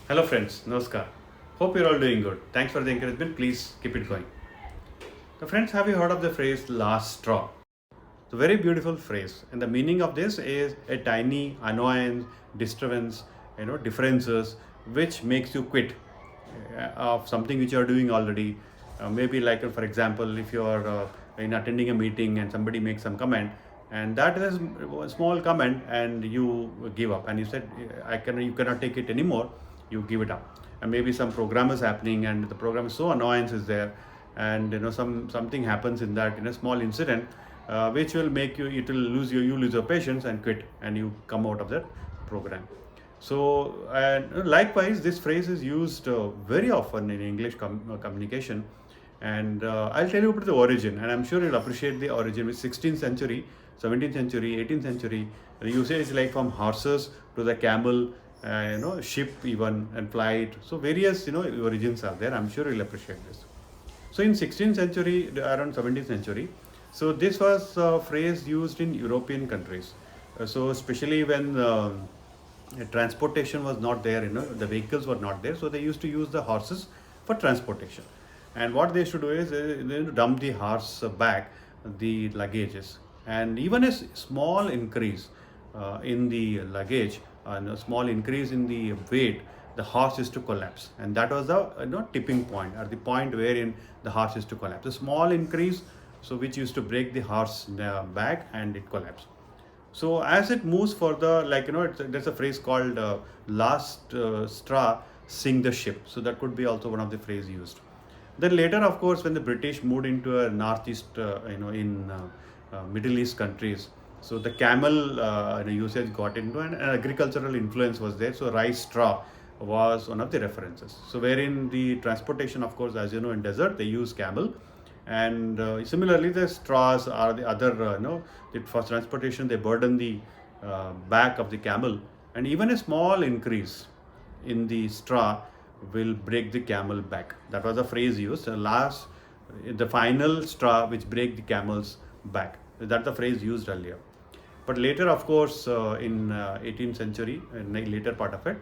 Hello friends, Namaskar. Hope you're all doing good. Thanks for the encouragement. Please keep it going. So friends, have you heard of the phrase last straw? It's a very beautiful phrase, and the meaning of this is a tiny annoyance, disturbance, differences which makes you quit of something which you are doing already. Maybe like for example, if you are in attending a meeting and somebody makes some comment, and that is a small comment, and you give up, and you said, you cannot take it anymore. You give it up, and maybe some program is happening, and the program is so annoyance is there, and something happens in that in a small incident which will make you, it will lose you lose your patience and quit, and you come out of that program. So, and likewise, this phrase is used very often in English communication. And I'll tell you about the origin, and I'm sure you'll appreciate the origin with 16th century, 17th century, 18th century. The usage is like from horses to the camel, ship even, and flight. So various origins are there. I'm sure you'll appreciate this. So in 16th century, around 17th century, so this was a phrase used in European countries. So especially when transportation was not there, the vehicles were not there, so they used to use the horses for transportation. And what they should do is they dump the horse back the luggages, and even a small increase in the luggage and a small increase in the weight, the horse is to collapse, and that was the tipping point, or the point wherein the horse is to collapse. A small increase, so which used to break the horse back, and it collapsed. So as it moves further, like there's a phrase called "last straw sink the ship." So that could be also one of the phrase used. Then later, of course, when the British moved into a northeast, in Middle East countries, so the camel usage got into, and agricultural influence was there. So rice straw was one of the references. So wherein the transportation, of course, as you know, in desert they use camel, and similarly the straws are the other, for transportation they burden the back of the camel, and even a small increase in the straw will break the camel back. That was a phrase used. The final straw which break the camel's back. That's the phrase used earlier. But later, of course, in 18th century, in the later part of it,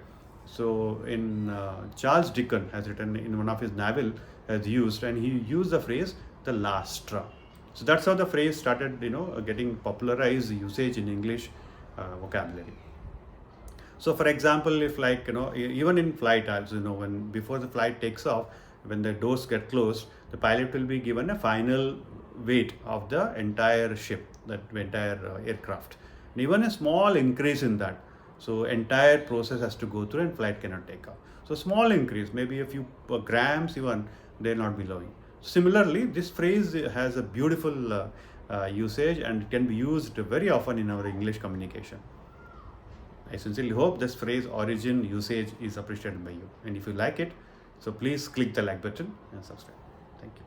so in Charles Dickens has written in one of his novel, has used, and he used the phrase the last straw. So that's how the phrase started, getting popularized usage in English vocabulary. So, for example, if like even in flight, as you know, when before the flight takes off, when the doors get closed, the pilot will be given a final weight of the entire ship, that entire aircraft, and even a small increase in that. So, entire process has to go through, and flight cannot take off. So, small increase, maybe a few grams, even they'll not be allowing. Similarly, this phrase has a beautiful usage, and it can be used very often in our English communication. I sincerely hope this phrase origin usage is appreciated by you. And if you like it, so please click the like button and subscribe. Thank you.